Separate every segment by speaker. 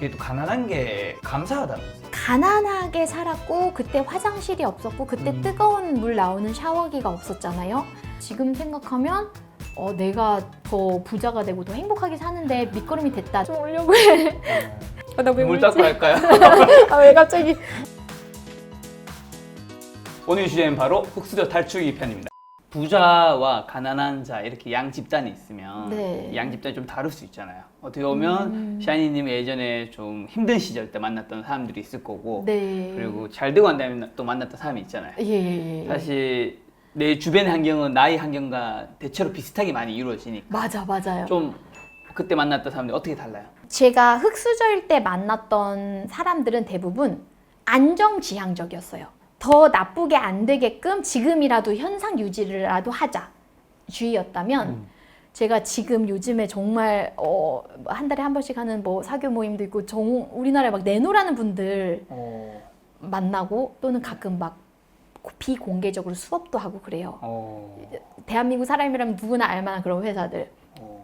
Speaker 1: 되게 또 가난한 게 감사하다면서요.
Speaker 2: 가난하게 살았고 그때 화장실이 없었고 그때 뜨거운 물 나오는 샤워기가 없었잖아요. 지금 생각하면 내가 더 부자가 되고 더 행복하게 사는데 밑거름이 됐다. 좀 오려고 해. 나왜
Speaker 1: 물 닦고 할까요?
Speaker 2: 왜 갑자기?
Speaker 1: 오늘 주제는 바로 흙수저 탈출기 편입니다. 부자와 가난한 자 이렇게 양 집단이 있으면
Speaker 2: 네.
Speaker 1: 양 집단이 좀 다를 수 있잖아요. 어떻게 보면 샤이니님 예전에 좀 힘든 시절 때 만났던 사람들이 있을 거고
Speaker 2: 네.
Speaker 1: 그리고 잘 되고 난 다음에 또 만났던 사람이 있잖아요.
Speaker 2: 예.
Speaker 1: 사실 내 주변의 환경은 나의 환경과 대체로 비슷하게 많이 이루어지니까
Speaker 2: 맞아요.
Speaker 1: 좀 그때 만났던 사람들이 어떻게 달라요?
Speaker 2: 제가 흑수저일 때 만났던 사람들은 대부분 안정지향적이었어요. 더 나쁘게 안 되게끔 지금이라도 현상 유지를라도 하자 주의였다면 제가 지금 요즘에 정말 한 달에 한 번씩 하는 뭐 사교 모임도 있고 우리나라에 막 내노라는 분들 만나고 또는 가끔 막 비공개적으로 수업도 하고 그래요. 대한민국 사람이라면 누구나 알만한 그런 회사들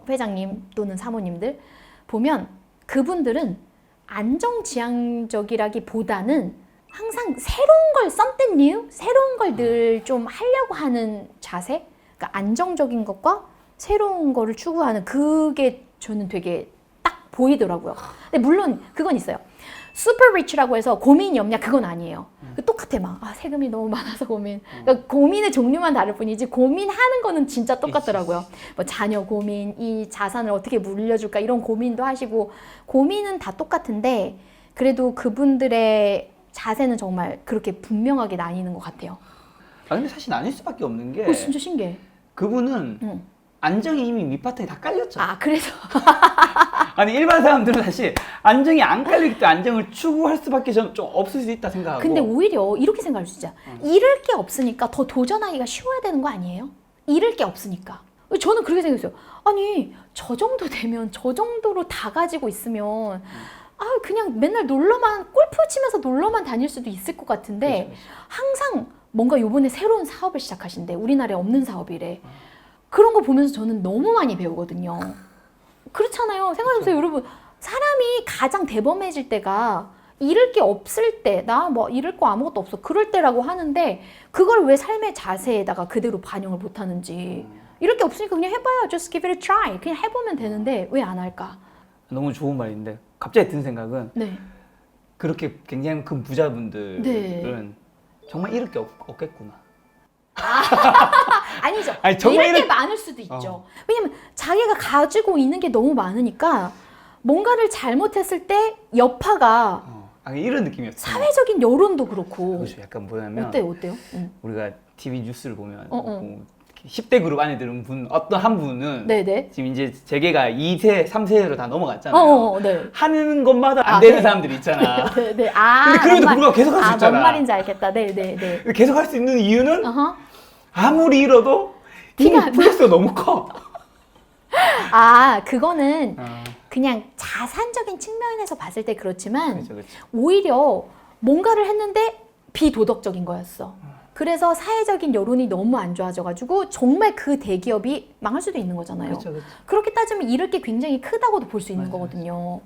Speaker 2: 회장님 또는 사모님들 보면 그분들은 안정지향적이라기보다는 항상 새로운 걸 something new, 새로운 걸 늘 좀 하려고 하는 자세, 그러니까 안정적인 것과 새로운 거를 추구하는 그게 저는 되게 딱 보이더라고요. 근데 물론 그건 있어요. super rich라고 해서 고민이 없냐 그건 아니에요. 똑같아 막 세금이 너무 많아서 고민. 그러니까 고민의 종류만 다를 뿐이지 고민하는 거는 진짜 똑같더라고요. 뭐 자녀 고민, 이 자산을 어떻게 물려줄까 이런 고민도 하시고 고민은 다 똑같은데 그래도 그분들의 자세는 정말 그렇게 분명하게 나뉘는 것 같아요.
Speaker 1: 근데 사실 아닐 수밖에 없는 게
Speaker 2: 진짜 신기해.
Speaker 1: 그분은 안정이 이미 밑바탕에 다 깔렸죠.
Speaker 2: 그래서
Speaker 1: 아니 일반 사람들은 사실 안정이 안 깔리기 때문에 안정을 추구할 수밖에 좀 없을 수 있다 생각하고.
Speaker 2: 근데 오히려 이렇게 생각할 수 있죠. 잃을 게 없으니까 더 도전하기가 쉬워야 되는 거 아니에요? 잃을 게 없으니까. 저는 그렇게 생각했어요. 아니 저 정도 되면 저 정도로 다 가지고 있으면 그냥 맨날 골프 치면서 놀러만 다닐 수도 있을 것 같은데
Speaker 1: 그렇죠.
Speaker 2: 항상 뭔가 요번에 새로운 사업을 시작하신대. 우리나라에 없는 사업이래. 그런 거 보면서 저는 너무 많이 배우거든요. 그렇잖아요. 생각해보세요. 여러분. 사람이 가장 대범해질 때가 잃을 게 없을 때, 나 뭐 잃을 거 아무것도 없어. 그럴 때라고 하는데 그걸 왜 삶의 자세에다가 그대로 반영을 못 하는지. 잃을 게 없으니까 그냥 해봐요. Just give it a try. 그냥 해보면 되는데 왜 안 할까?
Speaker 1: 너무 좋은 말인데 갑자기 든 생각은
Speaker 2: 네.
Speaker 1: 그렇게 굉장히 큰 부자분들은
Speaker 2: 네.
Speaker 1: 정말 잃을 게 없겠구나.
Speaker 2: 아니죠.
Speaker 1: 아니, 정말
Speaker 2: 잃을 게 많을 수도 있죠. 왜냐면 자기가 가지고 있는 게 너무 많으니까 뭔가를 잘못했을 때 여파가
Speaker 1: 이런 느낌이었어요.
Speaker 2: 사회적인 여론도 그렇고.
Speaker 1: 그렇죠. 약간 뭐냐면
Speaker 2: 어때요?
Speaker 1: 우리가 TV 뉴스를 보면 뭐 10대 그룹 안에 드는 어떤 한 분은
Speaker 2: 네네.
Speaker 1: 지금 이제 재계가 2세, 3세로 다 넘어갔잖아요.
Speaker 2: 네.
Speaker 1: 하는 것마다 안 되는
Speaker 2: 네.
Speaker 1: 사람들이 있잖아.
Speaker 2: 네.
Speaker 1: 근데 그럼에도 불구하고 계속 할 수 있잖아.
Speaker 2: 뭔 말인지 알겠다. 네네네.
Speaker 1: 계속 할 수 있는 이유는
Speaker 2: 어허.
Speaker 1: 아무리 잃어도
Speaker 2: 티가
Speaker 1: 플러스가 너무 커.
Speaker 2: 그거는 그냥 자산적인 측면에서 봤을 때 그렇지만
Speaker 1: 그렇죠.
Speaker 2: 오히려 뭔가를 했는데 비도덕적인 거였어. 그래서 사회적인 여론이 너무 안 좋아져가지고 정말 그 대기업이 망할 수도 있는 거잖아요.
Speaker 1: 그렇죠.
Speaker 2: 그렇게 따지면 잃을 게 굉장히 크다고도 볼 수 있는 거거든요.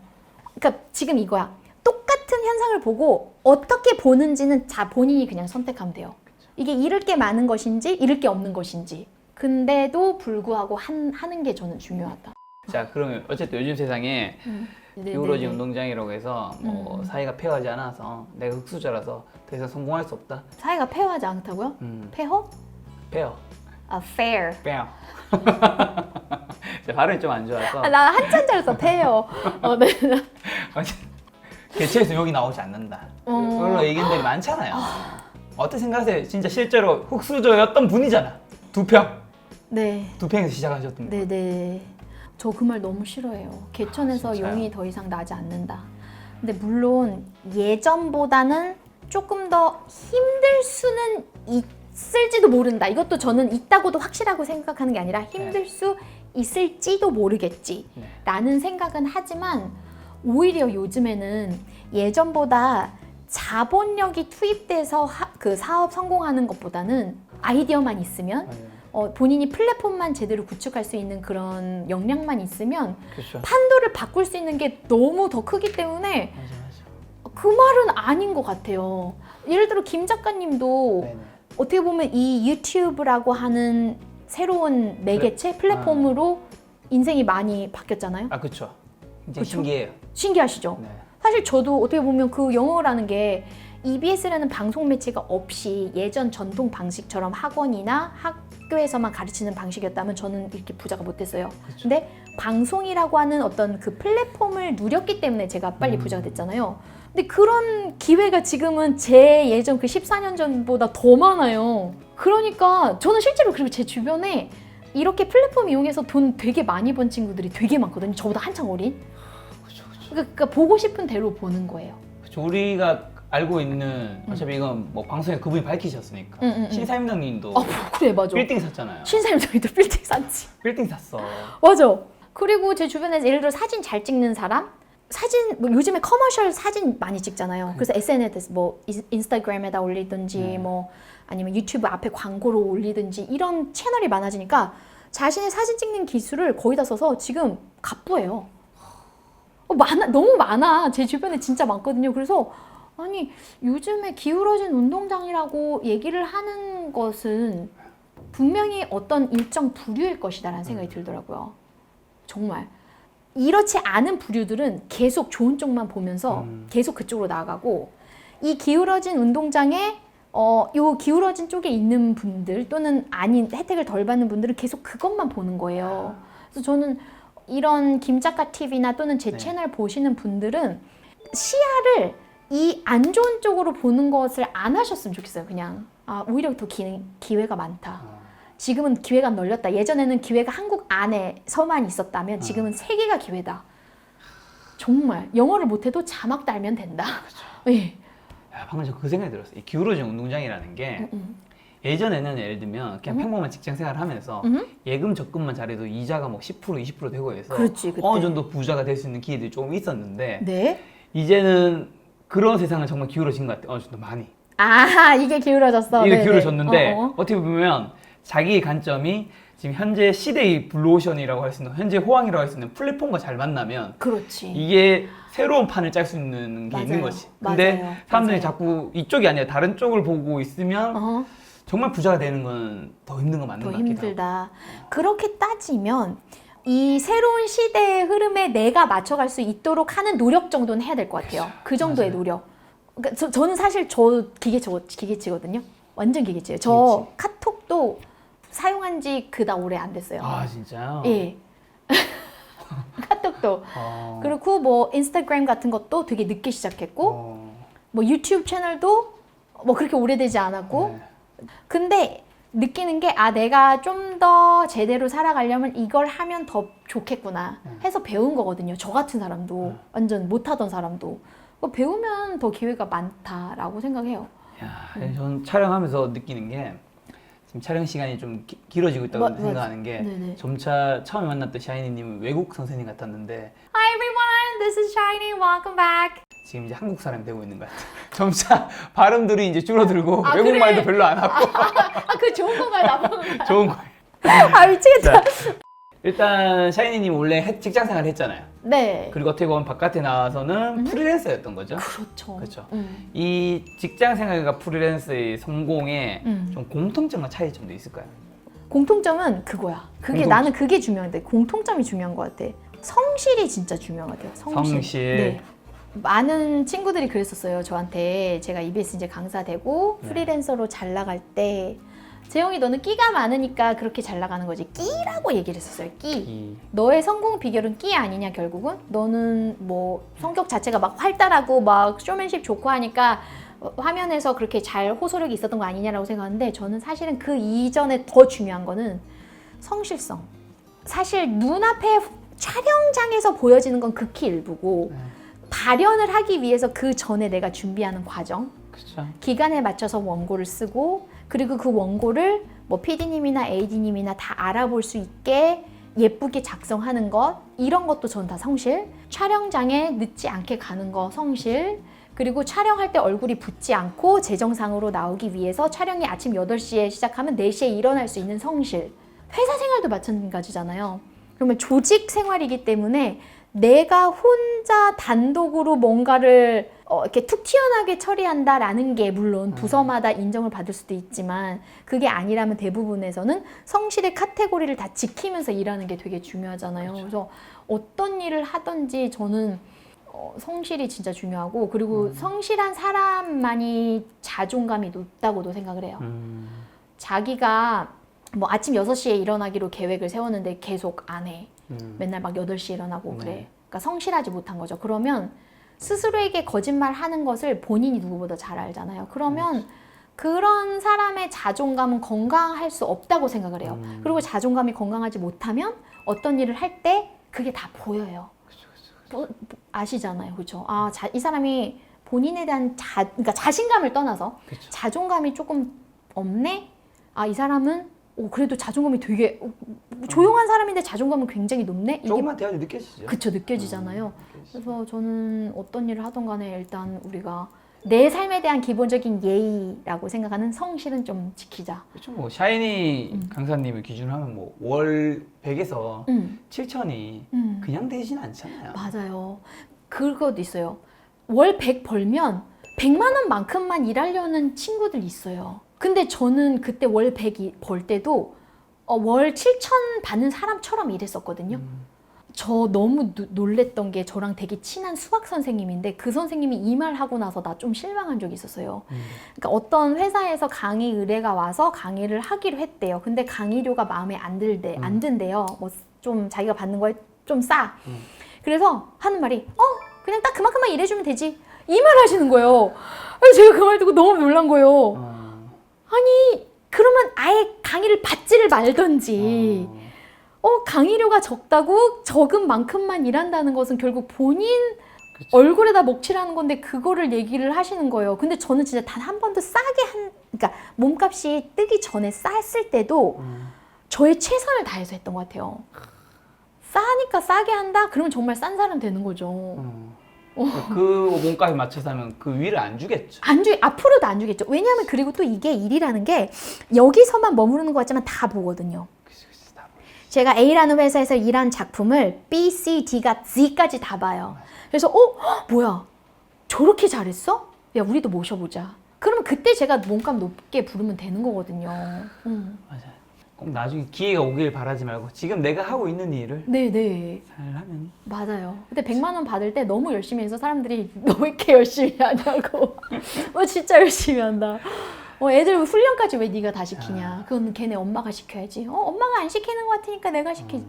Speaker 2: 그러니까 지금 이거야. 똑같은 현상을 보고 어떻게 보는지는 본인이 그냥 선택하면 돼요. 이게 잃을 게 많은 것인지 잃을 게 없는 것인지. 근데도 불구하고 하는 게 저는 중요하다.
Speaker 1: 자, 그러면 어쨌든 요즘 세상에 기울어진 운동장이라고 해서 뭐 사회가 페어하지 않아서 내가 흙수저라서 더 이상 성공할 수 없다.
Speaker 2: 사회가 페어하지 않다고요? 페어?
Speaker 1: 페어.
Speaker 2: fair.
Speaker 1: 페어. 발음이 좀 안 좋아서.
Speaker 2: 나 한참 잘했어. 페어. 네.
Speaker 1: 개체에서 욕이 나오지 않는다. 그걸로 의견들이 많잖아요. 어떻게 생각하세요? 진짜 실제로 흙수저였던 분이잖아.
Speaker 2: 네.
Speaker 1: 2평에서 시작하셨던 분.
Speaker 2: 네네. 저 그 말 너무 싫어해요. 개천에서
Speaker 1: 진짜요?
Speaker 2: 용이 더 이상 나지 않는다. 근데 물론 예전보다는 조금 더 힘들 수는 있을지도 모른다. 이것도 저는 있다고도 확실하고 생각하는 게 아니라 힘들 수 있을지도 모르겠지 라는 생각은 하지만 오히려 요즘에는 예전보다 자본력이 투입돼서 그 사업 성공하는 것보다는 아이디어만 있으면 본인이 플랫폼만 제대로 구축할 수 있는 그런 역량만 있으면
Speaker 1: 그렇죠.
Speaker 2: 판도를 바꿀 수 있는 게 너무 더 크기 때문에
Speaker 1: 맞아.
Speaker 2: 그 말은 아닌 것 같아요. 예를 들어 김 작가님도
Speaker 1: 네네.
Speaker 2: 어떻게 보면 이 유튜브라고 하는 새로운 매개체 플랫폼으로 인생이 많이 바뀌었잖아요.
Speaker 1: 아 그렇죠. 이제
Speaker 2: 그쵸?
Speaker 1: 신기해요.
Speaker 2: 신기하시죠?
Speaker 1: 네.
Speaker 2: 사실 저도 어떻게 보면 그 영어라는 게 EBS라는 방송 매체가 없이 예전 전통 방식처럼 학원이나 학교에서만 가르치는 방식이었다면 저는 이렇게 부자가 못됐어요.
Speaker 1: 그쵸.
Speaker 2: 근데 방송이라고 하는 어떤 그 플랫폼을 누렸기 때문에 제가 빨리 부자가 됐잖아요. 근데 그런 기회가 지금은 제 예전 그 14년 전보다 더 많아요. 그러니까 저는 실제로 그리고 제 주변에 이렇게 플랫폼 이용해서 돈 되게 많이 번 친구들이 되게 많거든요. 저보다 한창 어린.
Speaker 1: 그렇죠.
Speaker 2: 그러니까 보고 싶은 대로 보는 거예요.
Speaker 1: 그렇죠. 우리가 알고 있는 어차피 이건 뭐 방송에 그분이 밝히셨으니까 신사임당님도
Speaker 2: 그래 맞아.
Speaker 1: 빌딩 샀잖아요.
Speaker 2: 신사임당이도 빌딩 샀지.
Speaker 1: 빌딩 샀어.
Speaker 2: 맞아. 그리고 제 주변에서 예를 들어 사진 잘 찍는 사람, 사진 뭐 요즘에 커머셜 사진 많이 찍잖아요. 그래서 SNS 뭐 인스타그램에다 올리든지 뭐 아니면 유튜브 앞에 광고로 올리든지 이런 채널이 많아지니까 자신의 사진 찍는 기술을 거의 다 써서 지금 갑부예요. 너무 많아. 제 주변에 진짜 많거든요. 그래서 아니 요즘에 기울어진 운동장이라고 얘기를 하는 것은 분명히 어떤 일정 부류일 것이다라는 생각이 들더라고요. 정말 이렇지 않은 부류들은 계속 좋은 쪽만 보면서 계속 그쪽으로 나아가고 이 기울어진 운동장에 요 기울어진 쪽에 있는 분들 또는 아닌 혜택을 덜 받는 분들은 계속 그것만 보는 거예요. 그래서 저는 이런 김작가 TV나 또는 제 채널 보시는 분들은 시야를 이 안 좋은 쪽으로 보는 것을 안 하셨으면 좋겠어요. 그냥 오히려 더 기회가 많다. 지금은 기회가 널렸다. 예전에는 기회가 한국 안에서만 있었다면 지금은 세계가 기회다. 정말 영어를 못해도 자막 달면 된다. 네.
Speaker 1: 야, 방금 저 그 생각이 들었어요. 이 기울어진 운동장이라는 게 예전에는 예를 들면 그냥 평범한 직장 생활을 하면서 예금 적금만 잘해도 이자가 뭐 10% 20% 되고 해서
Speaker 2: 그렇지, 그때.
Speaker 1: 어느 정도 부자가 될 수 있는 기회들이 조금 있었는데
Speaker 2: 네.
Speaker 1: 이제는 그런 세상은 정말 기울어진 것 같아요. 어느 정도 많이.
Speaker 2: 이게 기울어졌어.
Speaker 1: 이게
Speaker 2: 네네.
Speaker 1: 기울어졌는데 어떻게 보면 자기의 관점이 지금 현재 시대의 블루오션이라고 할 수 있는 현재 호황이라고 할 수 있는 플랫폼과 잘 만나면
Speaker 2: 그렇지.
Speaker 1: 이게 새로운 판을 짤 수 있는 게 있는 거지. 근데
Speaker 2: 맞아요.
Speaker 1: 사람들이
Speaker 2: 맞아요.
Speaker 1: 자꾸 이쪽이 아니라 다른 쪽을 보고 있으면 정말 부자가 되는 건 더 힘든 거 맞는
Speaker 2: 더
Speaker 1: 것 같기도 하고.
Speaker 2: 힘들다. 그렇게 따지면 이 새로운 시대의 흐름에 내가 맞춰갈 수 있도록 하는 노력 정도는 해야 될 것 같아요. 그 정도의
Speaker 1: 맞아요.
Speaker 2: 노력. 그러니까 저는 사실 저 기계치거든요. 완전 기계치예요. 저 카톡도 사용한 지 그닥 오래 안 됐어요.
Speaker 1: 아 진짜요?
Speaker 2: 예. 카톡도. 그리고 뭐 인스타그램 같은 것도 되게 늦게 시작했고 뭐 유튜브 채널도 뭐 그렇게 오래되지 않았고
Speaker 1: 네.
Speaker 2: 근데 느끼는 게 내가 좀 더 제대로 살아가려면 이걸 하면 더 좋겠구나 해서 배운 거거든요. 저 같은 사람도 완전 못하던 사람도 배우면 더 기회가 많다라고 생각해요.
Speaker 1: 야, 저는 촬영하면서 느끼는 게 지금 촬영 시간이 좀 길어지고 있다고 생각하는 게
Speaker 2: 네네.
Speaker 1: 점차 처음에 만났던 샤이니님은 외국 선생님 같았는데
Speaker 2: Hi everyone, this is Shiny. Welcome back.
Speaker 1: 지금 이제 한국 사람이 되고 있는 것 같아요. 점차 발음들이 이제 줄어들고 외국말도
Speaker 2: 그래?
Speaker 1: 별로 안 하고
Speaker 2: 그 좋은 건가요, 나쁜 건가요?
Speaker 1: 좋은 거예요.
Speaker 2: 미치겠다.
Speaker 1: 일단 샤이니님 원래 직장 생활 했잖아요.
Speaker 2: 네.
Speaker 1: 그리고 어떻게 보면 바깥에 나와서는 프리랜서였던 거죠.
Speaker 2: 그렇죠.
Speaker 1: 그렇죠. 이 직장 생활과 프리랜서의 성공에 좀 공통점과 차이점도 있을까요?
Speaker 2: 공통점은 그거야. 나는 그게 중요한데 공통점이 중요한 것 같아. 성실이 진짜 중요한 것 같아요. 성실. 네. 많은 친구들이 그랬었어요. 저한테 제가 EBS 이제 강사 되고 프리랜서로 잘 나갈 때 재영이 너는 끼가 많으니까 그렇게 잘 나가는 거지. 끼라고 얘기를 했었어요. 끼. 너의 성공 비결은 끼 아니냐 결국은? 너는 뭐 성격 자체가 막 활달하고 막 쇼맨십 좋고 하니까 화면에서 그렇게 잘 호소력이 있었던 거 아니냐라고 생각하는데 저는 사실은 그 이전에 더 중요한 거는 성실성. 사실 눈앞에 촬영장에서 보여지는 건 극히 일부고 발현을 하기 위해서 그 전에 내가 준비하는 과정
Speaker 1: 그렇죠.
Speaker 2: 기간에 맞춰서 원고를 쓰고 그리고 그 원고를 뭐 PD님이나 AD님이나 다 알아볼 수 있게 예쁘게 작성하는 것 이런 것도 전 다 성실. 촬영장에 늦지 않게 가는 거 성실. 그리고 촬영할 때 얼굴이 붓지 않고 제정상으로 나오기 위해서 촬영이 아침 8시에 시작하면 4시에 일어날 수 있는 성실. 회사 생활도 마찬가지잖아요. 그러면 조직 생활이기 때문에 내가 혼자 단독으로 뭔가를 이렇게 툭 튀어나오게 처리한다라는 게 물론 부서마다 인정을 받을 수도 있지만 그게 아니라면 대부분에서는 성실의 카테고리를 다 지키면서 일하는 게 되게 중요하잖아요.
Speaker 1: 그렇죠.
Speaker 2: 그래서 어떤 일을 하든지 저는 성실이 진짜 중요하고 그리고 성실한 사람만이 자존감이 높다고도 생각을 해요. 자기가 뭐 아침 6시에 일어나기로 계획을 세웠는데 계속 안 해. 맨날 막 8시에 일어나고 그래.
Speaker 1: 네.
Speaker 2: 그러니까 성실하지 못한 거죠. 그러면 스스로에게 거짓말 하는 것을 본인이 누구보다 잘 알잖아요. 그러면 그런 사람의 자존감은 건강할 수 없다고 생각을 해요. 그리고 자존감이 건강하지 못하면 어떤 일을 할 때 그게 다 보여요. 아시잖아요. 그렇죠? 아, 이 사람이 본인에 대한 그러니까 자신감을 떠나서
Speaker 1: 그쵸.
Speaker 2: 자존감이 조금 없네? 아, 이 사람은 그래도 자존감이 되게 조용한 사람인데 자존감은 굉장히 높네? 이게
Speaker 1: 조금만 대화도 느껴지죠.
Speaker 2: 그쵸, 느껴지잖아요.
Speaker 1: 느껴지죠.
Speaker 2: 그래서 저는 어떤 일을 하던 간에 일단 우리가 내 삶에 대한 기본적인 예의라고 생각하는 성실은 좀 지키자.
Speaker 1: 그렇죠. 뭐 샤이니 강사님을 기준으로 하면 뭐 월 100에서 7천이 그냥 되진 않잖아요.
Speaker 2: 맞아요. 그것도 있어요. 월 100 벌면 100만 원만큼만 일하려는 친구들 있어요. 근데 저는 그때 월 100 벌 때도 월 7천 받는 사람처럼 일했었거든요. 저 너무 놀랬던 게 저랑 되게 친한 수학 선생님인데 그 선생님이 이 말 하고 나서 나 좀 실망한 적이 있었어요. 그러니까 어떤 회사에서 강의 의뢰가 와서 강의를 하기로 했대요. 근데 강의료가 마음에 안 든대요. 뭐 좀 자기가 받는 거에 좀 싸. 그래서 하는 말이 그냥 딱 그만큼만 일해주면 되지. 이 말 하시는 거예요. 그래서 제가 그 말 듣고 너무 놀란 거예요. 아니 그러면 아예 강의를 받지를 말던지 강의료가 적다고 적은 만큼만 일한다는 것은 결국 본인
Speaker 1: 그쵸.
Speaker 2: 얼굴에다 먹칠하는 건데 그거를 얘기를 하시는 거예요. 근데 저는 진짜 단 한 번도 그러니까 몸값이 뜨기 전에 쌌을 때도 저의 최선을 다해서 했던 것 같아요. 싸니까 싸게 한다? 그러면 정말 싼 사람 되는 거죠.
Speaker 1: 그 몸값에 맞춰서 하면 그 위를 안 주겠죠.
Speaker 2: 앞으로도 안 주겠죠. 왜냐하면 그리고 또 이게 일이라는 게 여기서만 머무르는 것 같지만 다 보거든요. 제가 A라는 회사에서 일한 작품을 B, C, D가 Z까지 다 봐요. 그래서 뭐야 저렇게 잘했어? 야 우리도 모셔보자. 그러면 그때 제가 몸값 높게 부르면 되는 거거든요.
Speaker 1: 맞아요. 꼭 나중에 기회가 오길 바라지 말고 지금 내가 하고 있는 일을
Speaker 2: 네네.
Speaker 1: 잘 하면
Speaker 2: 맞아요. 근데 100만 원 받을 때 너무 열심히 해서 사람들이 너 왜 이렇게 열심히 하냐고. 진짜 열심히 한다. 애들 훈련까지 왜 네가 다 시키냐. 그건 걔네 엄마가 시켜야지. 엄마가 안 시키는 것 같으니까 내가 시키지.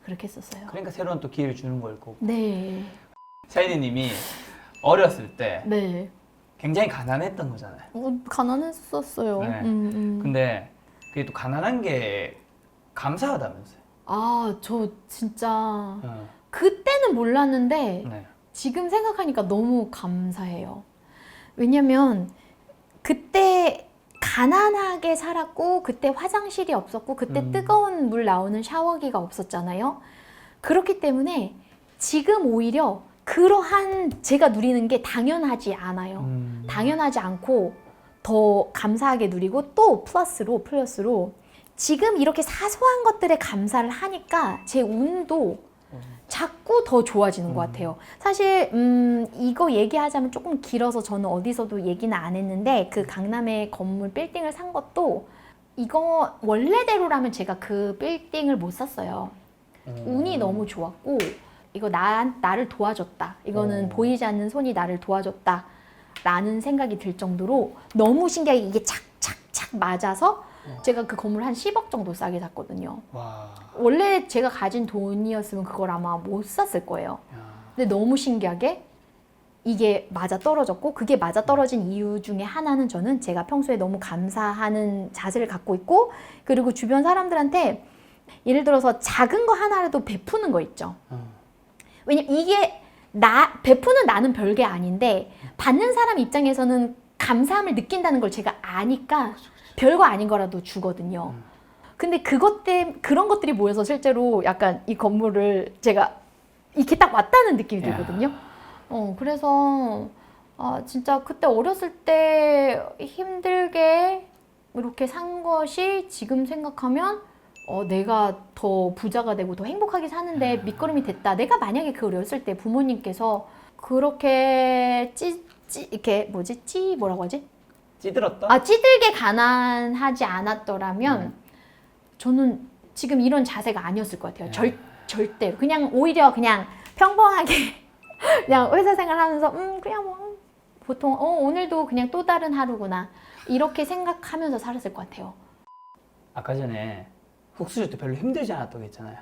Speaker 2: 그렇게 했었어요.
Speaker 1: 그러니까 새로운 또 기회를 주는 걸 거고.
Speaker 2: 네.
Speaker 1: 샤이니님이 어렸을 때
Speaker 2: 네.
Speaker 1: 굉장히 가난했던 거잖아요.
Speaker 2: 가난했었어요.
Speaker 1: 네. 근데 그게 또 가난한 게 감사하다면서요.
Speaker 2: 저 진짜
Speaker 1: 네.
Speaker 2: 그때는 몰랐는데
Speaker 1: 네.
Speaker 2: 지금 생각하니까 너무 감사해요. 왜냐면 그때 가난하게 살았고 그때 화장실이 없었고 그때 뜨거운 물 나오는 샤워기가 없었잖아요. 그렇기 때문에 지금 오히려 그러한 제가 누리는 게 당연하지 않아요. 당연하지 않고 더 감사하게 누리고 또 플러스로 지금 이렇게 사소한 것들에 감사를 하니까 제 운도 자꾸 더 좋아지는 것 같아요. 사실 이거 얘기하자면 조금 길어서 저는 어디서도 얘기는 안 했는데 그 강남에 건물 빌딩을 산 것도 이거 원래대로라면 제가 그 빌딩을 못 샀어요. 운이 너무 좋았고 이거 나를 도와줬다. 이거는 보이지 않는 손이 나를 도와줬다. 라는 생각이 들 정도로 너무 신기하게 이게 착착착 맞아서 제가 그 건물 한 10억 정도 싸게 샀거든요.
Speaker 1: 와.
Speaker 2: 원래 제가 가진 돈이었으면 그걸 아마 못 샀을 거예요. 근데 너무 신기하게 이게 맞아 떨어졌고 그게 맞아 떨어진 이유 중에 하나는 저는 제가 평소에 너무 감사하는 자세를 갖고 있고 그리고 주변 사람들한테 예를 들어서 작은 거 하나라도 베푸는 거 있죠. 왜냐면 이게 베푸는 나는 별게 아닌데 받는 사람 입장에서는 감사함을 느낀다는 걸 제가 아니까 별거 아닌 거라도 주거든요. 근데 그런 것들이 모여서 실제로 약간 이 건물을 제가 이렇게 딱 왔다는 느낌이 들거든요. 그래서 진짜 그때 어렸을 때 힘들게 이렇게 산 것이 지금 생각하면 내가 더 부자가 되고 더 행복하게 사는데 밑거름이 됐다. 내가 만약에 그 어렸을 때 부모님께서 그렇게 이렇게 뭐라고 하지?
Speaker 1: 찌들었다?
Speaker 2: 찌들게 가난하지 않았더라면 저는 지금 이런 자세가 아니었을 것 같아요. 절대로. 그냥 오히려 그냥 평범하게 그냥 회사 생활하면서 그냥 뭐 보통 오늘도 그냥 또 다른 하루구나 이렇게 생각하면서 살았을 것 같아요.
Speaker 1: 아까 전에 흑수저 때 별로 힘들지 않았다고 했잖아요.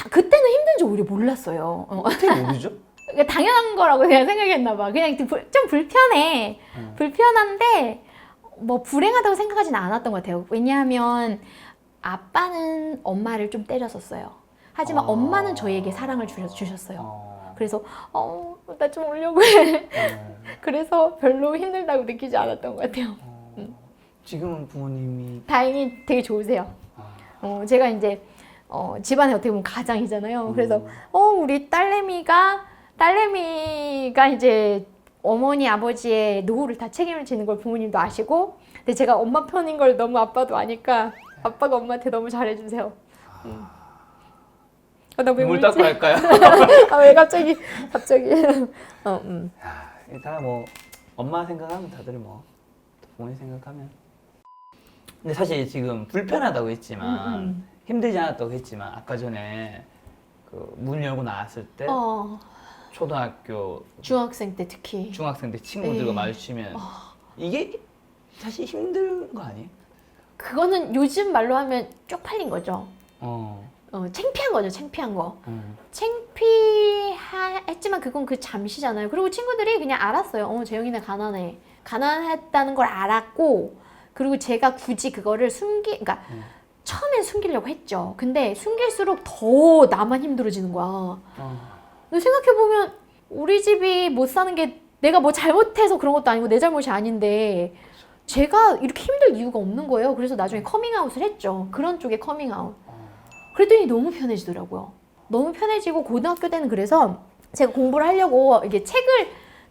Speaker 2: 그때는 힘든지 오히려 몰랐어요.
Speaker 1: 어떻게 모르죠?
Speaker 2: 그러니까 당연한 거라고 그냥 생각했나 봐. 그냥 좀 불편해. 불편한데 뭐 불행하다고 생각하진 않았던 것 같아요. 왜냐하면 아빠는 엄마를 좀 때렸었어요. 하지만 엄마는 저희에게 사랑을 주셨어요. 그래서 나 좀 오려고 해. 그래서 별로 힘들다고 느끼지 않았던 것 같아요.
Speaker 1: 지금은 부모님이
Speaker 2: 다행히 되게 좋으세요. 제가 이제 집안에 어떻게 보면 가장이잖아요. 그래서 우리 딸내미가 이제 어머니 아버지의 노후를 다 책임을 지는 걸 부모님도 아시고, 근데 제가 엄마 편인 걸 너무 아빠도 아니까 아빠가 엄마한테 너무 잘해주세요. 나 왜
Speaker 1: 물
Speaker 2: 울지?
Speaker 1: 닦고 할까요?
Speaker 2: 왜 갑자기
Speaker 1: 다 뭐 엄마 생각하면 다들 뭐 부모님 생각하면. 근데 사실 지금 불편하다고 했지만 힘들지 않았다고 했지만 아까 전에 그 문 열고 나왔을 때 초등학교
Speaker 2: 중학생 때 특히
Speaker 1: 중학생 때 친구들과 마주치면 이게 사실 힘든 거 아니에요?
Speaker 2: 그거는 요즘 말로 하면 쪽팔린 거죠. 창피한 거죠. 창피한 거. 창피했지만 그건 그 잠시잖아요. 그리고 친구들이 그냥 알았어요. 재영이네 가난해. 가난했다는 걸 알았고, 그리고 제가 굳이 그거를 그러니까 처음엔 숨기려고 했죠. 근데 숨길수록 더 나만 힘들어지는 거야. 근데 생각해보면 우리 집이 못 사는 게 내가 뭐 잘못해서 그런 것도 아니고 내 잘못이 아닌데 제가 이렇게 힘들 이유가 없는 거예요. 그래서 나중에 커밍아웃을 했죠. 그런 쪽에 커밍아웃. 그랬더니 너무 편해지더라고요. 너무 편해지고 고등학교 때는 그래서 제가 공부를 하려고 이게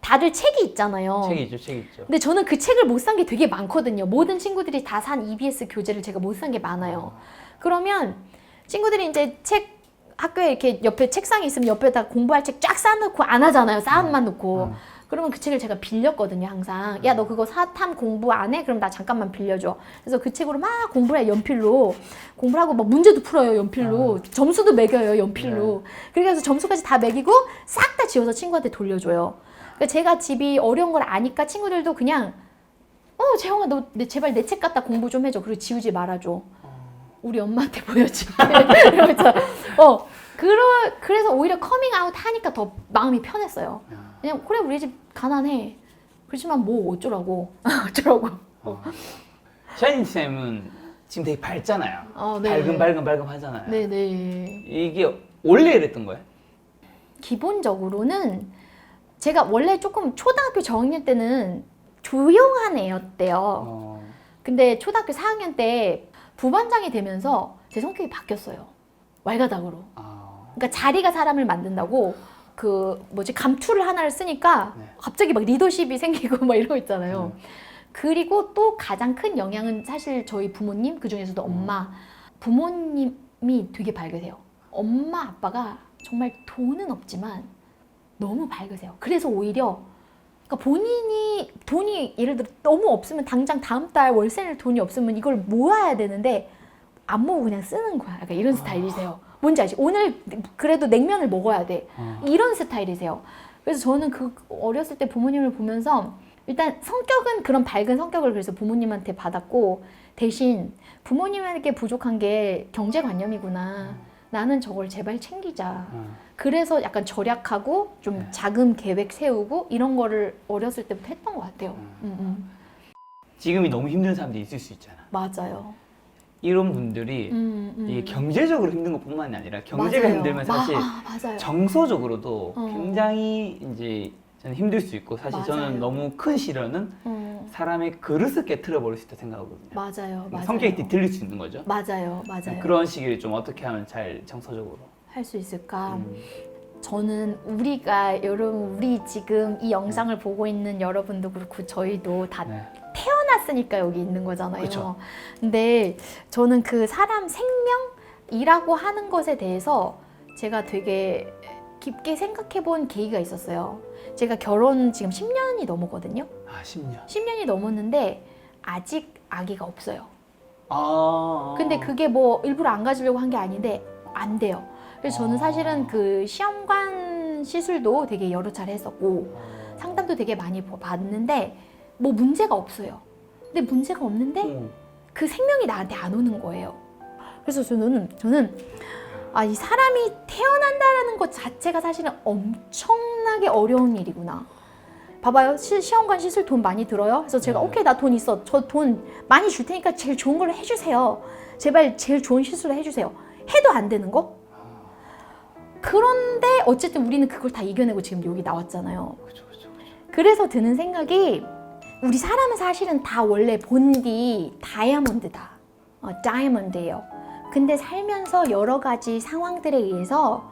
Speaker 2: 다들 책이 있잖아요.
Speaker 1: 책 있죠.
Speaker 2: 근데 저는 그 책을 못 산 게 되게 많거든요. 모든 친구들이 다 산 EBS 교재를 제가 못 산 게 많아요. 그러면 친구들이 이제 학교에 이렇게 옆에 책상이 있으면 옆에다 공부할 책 쫙 쌓아놓고 안 하잖아요. 쌓아만 놓고. 그러면 그 책을 제가 빌렸거든요, 항상. 야, 너 그거 사탐 공부 안 해? 그럼 나 잠깐만 빌려줘. 그래서 그 책으로 막 공부를 해, 연필로. 공부를 하고 막 문제도 풀어요, 연필로. 점수도 매겨요, 연필로. 그렇게 해서 점수까지 다 매기고 싹 다 지워서 친구한테 돌려줘요. 그러니까 제가 집이 어려운 걸 아니까 친구들도 그냥 재영아, 너 제발 내 책 갖다 공부 좀 해줘. 그리고 지우지 말아줘. 우리 엄마한테 보여줄게. 이러면서 그래서 오히려 커밍아웃 하니까 더 마음이 편했어요. 그냥 그래 우리 집 가난해. 그렇지만 뭐 어쩌라고.
Speaker 1: 샤이니 쌤은 지금 되게 밝잖아요.
Speaker 2: 네.
Speaker 1: 밝음 하잖아요.
Speaker 2: 네네.
Speaker 1: 이게 원래 이랬던 거예요?
Speaker 2: 기본적으로는 제가 원래 조금 초등학교 저학년 때는 조용한 애였대요. 근데 초등학교 4학년 때 부반장이 되면서 제 성격이 바뀌었어요. 왈가닥으로. 그러니까 자리가 사람을 만든다고 감투를 하나를 쓰니까 갑자기 막 리더십이 생기고 막 이런 거 있잖아요. 그리고 또 가장 큰 영향은 사실 저희 부모님, 그 중에서도 엄마, 부모님이 되게 밝으세요. 엄마, 아빠가 정말 돈은 없지만 너무 밝으세요. 그래서 오히려 그러니까 본인이 돈이 예를 들어 너무 없으면 당장 다음 달 월세 낼 돈이 없으면 이걸 모아야 되는데 안 모으고 그냥 쓰는 거야. 약간 이런 스타일이세요. 뭔지 아시죠? 오늘 그래도 냉면을 먹어야 돼. 이런 스타일이세요. 그래서 저는 어렸을 때 부모님을 보면서 일단 성격은 그런 밝은 성격을 그래서 부모님한테 받았고, 대신 부모님에게 부족한 게 경제관념이구나. 나는 저걸 제발 챙기자. 그래서 약간 절약하고 좀 자금 계획 세우고 이런 거를 어렸을 때부터 했던 것 같아요.
Speaker 1: 지금이 너무 힘든 사람들이 있을 수 있잖아.
Speaker 2: 맞아요.
Speaker 1: 이런 분들이 이게 경제적으로 힘든 것뿐만이 아니라 경제가
Speaker 2: 맞아요.
Speaker 1: 힘들면 사실
Speaker 2: 맞아요.
Speaker 1: 정서적으로도 굉장히 이제 저는 힘들 수 있고 사실
Speaker 2: 맞아요.
Speaker 1: 저는 너무 큰 시련은 사람의 그릇을 깨트려 버릴 수 있다 생각하거든요.
Speaker 2: 맞아요. 맞아요.
Speaker 1: 성격이 뒤틀릴 수 있는 거죠.
Speaker 2: 맞아요. 맞아요.
Speaker 1: 그런 시기를 좀 어떻게 하면 잘 정서적으로.
Speaker 2: 할 수 있을까?
Speaker 1: 음.
Speaker 2: 저는 우리 지금 이 영상을 보고 있는 여러분도 그렇고 저희도 다
Speaker 1: 네.
Speaker 2: 태어났으니까 여기 있는 거잖아요.
Speaker 1: 그쵸.
Speaker 2: 근데 저는 그 사람 생명이라고 하는 것에 대해서 제가 되게 깊게 생각해 본 계기가 있었어요. 제가 결혼 지금 10년이 넘었거든요.
Speaker 1: 아 10년.
Speaker 2: 10년이 넘었는데 아직 아기가 없어요.
Speaker 1: 아.
Speaker 2: 근데 그게 뭐 일부러 안 가지려고 한 게 아닌데 안 돼요. 그래서 저는 사실은 그 시험관 시술도 되게 여러 차례 했었고 상담도 되게 많이 받는데 뭐 문제가 없어요. 근데 문제가 없는데 그 생명이 나한테 안 오는 거예요. 그래서 저는 이 사람이 태어난다는 것 자체가 사실은 엄청나게 어려운 일이구나. 봐봐요. 시험관 시술 돈 많이 들어요. 그래서 제가 오케이 나 돈 있어. 저 돈 많이 줄 테니까 제일 좋은 걸로 해주세요. 제발 제일 좋은 시술을 해주세요. 해도 안 되는 거? 그런데 어쨌든 우리는 그걸 다 이겨내고 지금 여기 나왔잖아요.
Speaker 1: 그쵸.
Speaker 2: 그래서 드는 생각이 우리 사람은 사실은 다 원래 본디 다이아몬드다. 다이아몬드예요. 근데 살면서 여러 가지 상황들에 의해서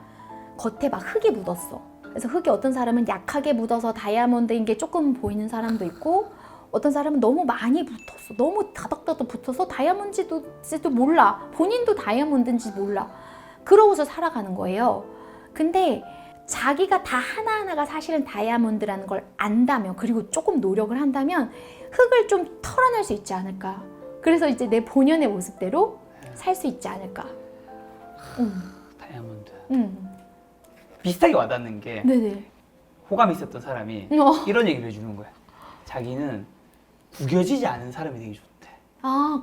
Speaker 2: 겉에 막 흙이 묻었어. 그래서 흙이 어떤 사람은 약하게 묻어서 다이아몬드인 게 조금 보이는 사람도 있고 어떤 사람은 너무 많이 붙었어. 너무 다덕다덕 붙어서 다이아몬드인지도 몰라. 본인도 다이아몬드인지 몰라. 그러고서 살아가는 거예요. 근데 자기가 다 하나하나가 사실은 다이아몬드라는 걸 안다면 그리고 조금 노력을 한다면 흙을 좀 털어낼 수 있지 않을까. 그래서 이제 내 본연의 모습대로 살 수 있지 않을까.
Speaker 1: 다이아몬드.
Speaker 2: 비슷하게
Speaker 1: 비슷하게 와닿는 게
Speaker 2: 네네.
Speaker 1: 호감이 있었던 사람이 이런 얘기를 해주는 거야. 자기는 구겨지지 않은 사람이 되게 좋대.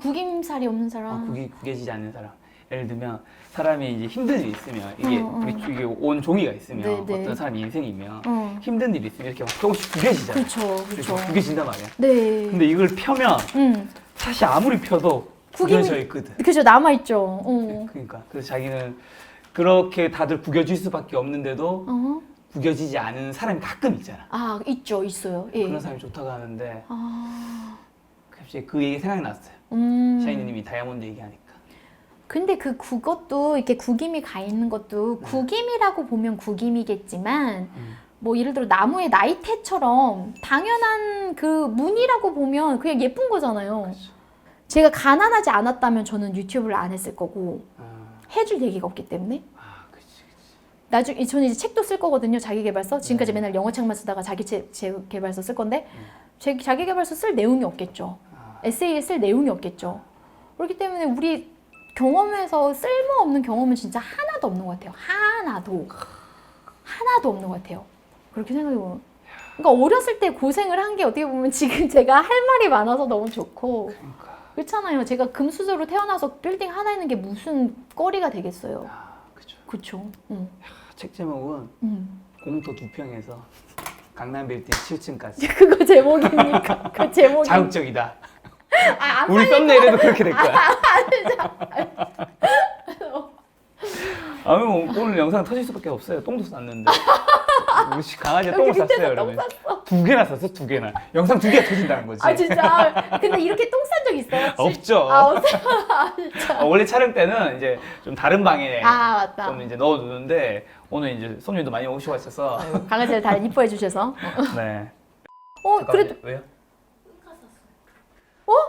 Speaker 2: 구김살이 없는 사람.
Speaker 1: 구겨지지 않는 사람. 예를 들면 사람이 이제 힘든 일이 있으면 이게 온 종이가 있으면
Speaker 2: 네네.
Speaker 1: 어떤 사람 인생이면 힘든 일이 있으면 이렇게 막 조금씩 구겨지잖아.
Speaker 2: 그렇죠.
Speaker 1: 구겨진단 말이야.
Speaker 2: 네.
Speaker 1: 근데 이걸 펴면 사실 아무리 펴도 구겨져 있거든.
Speaker 2: 그죠, 남아있죠.
Speaker 1: 그러니까 그래서 자기는 그렇게 다들 구겨질 수밖에 없는데도 구겨지지 않은 사람이 가끔 있잖아.
Speaker 2: 있어요. 예.
Speaker 1: 그런 사람이 좋다고 하는데 갑자기 그 얘기 생각이 났어요. 샤이니님이 다이아몬드 얘기하니까.
Speaker 2: 근데 그것도 이렇게 구김이 가 있는 것도 구김이라고 보면 구김이겠지만 뭐 예를 들어 나무의 나이테처럼 당연한 그 무늬라고 보면 그냥 예쁜 거잖아요.
Speaker 1: 그렇죠.
Speaker 2: 제가 가난하지 않았다면 저는 유튜브를 안 했을 거고 해줄 얘기가 없기 때문에
Speaker 1: 그치.
Speaker 2: 나중에 저는 이제 책도 쓸 거거든요. 자기계발서. 지금까지 맨날 영어책만 쓰다가 자기계발서 쓸 건데 자기계발서 쓸 내용이 없겠죠. 에세이에 쓸 내용이 없겠죠. 그렇기 때문에 우리 경험에서 쓸모없는 경험은 진짜 하나도 없는 것 같아요. 하나도 없는 것 같아요. 그렇게 생각해보면. 그러니까 어렸을 때 고생을 한 게 어떻게 보면 지금 제가 할 말이 많아서 너무 좋고
Speaker 1: 그러니까.
Speaker 2: 그렇잖아요. 제가 금수저로 태어나서 빌딩 하나 있는 게 무슨 거리가 되겠어요.
Speaker 1: 그쵸.
Speaker 2: 그렇죠.
Speaker 1: 책 제목은 공터 2평에서 강남 빌딩 7층까지.
Speaker 2: 그거 제목입니까? 그 제목이
Speaker 1: 자극적이다.
Speaker 2: 안
Speaker 1: 우리 썸네일에도 그렇게 될 거야. 오늘 영상 터질 수밖에 없어요. 똥도 쌌는데. 우리 강아지가 똥을 쌌어요, 여러분. 2개나 쌌어, 2개나. 영상 2개가 터진다는 거지.
Speaker 2: 진짜. 근데 이렇게 똥 싼 적 있어요?
Speaker 1: 없죠.
Speaker 2: 없어요. 진짜.
Speaker 1: 원래 촬영 때는 이제 좀 다른 방에
Speaker 2: 맞다.
Speaker 1: 좀 이제 넣어두는데 오늘 이제 손님도 많이 오시고 있어서.
Speaker 2: 강아지를 다 이뻐해 주셔서.
Speaker 1: 네.
Speaker 2: 그래도
Speaker 1: 왜요?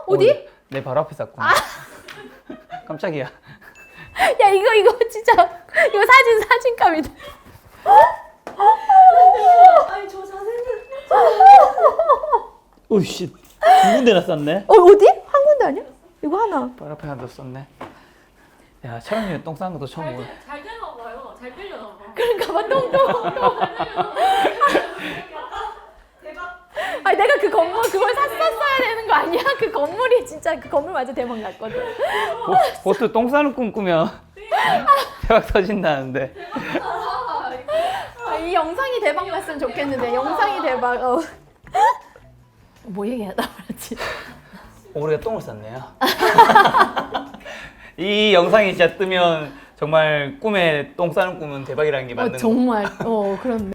Speaker 2: 어디?
Speaker 1: 내 바로 앞에 쌌구나. 깜짝이야.
Speaker 2: 야 이거 진짜 이거 사진감이다.
Speaker 3: 아니 저 자세는
Speaker 1: 오이씨, 2군데나 쌌네.
Speaker 2: 어디? 한 군데 아니야? 이거 하나.
Speaker 1: 바로 앞에 하나 더 썼네. 야, 촬영님이 똥 싸는 것도 처음 보네.
Speaker 3: 잘 되나 봐요. 잘 되려나 봐.
Speaker 2: 그러니까 봐 똥똥.
Speaker 3: 대박.
Speaker 2: 아니 내가 그 건물 그걸 샀었어야 되는 거 아니야? 그 건물이 진짜 그 건물 완전 대박 났거든.
Speaker 1: 보통 똥 싸는 꿈 꾸면 대박 터진다는데.
Speaker 2: 이 영상이 대박 났으면 좋겠는데 영상이 대박. 뭐 얘기하다 말았지?
Speaker 1: 우리가 똥을 쌌네요. 이 영상이 진짜 뜨면 정말 꿈에 똥 싸는 꿈은 대박이라는 게 맞는 거.
Speaker 2: 정말 그렇네.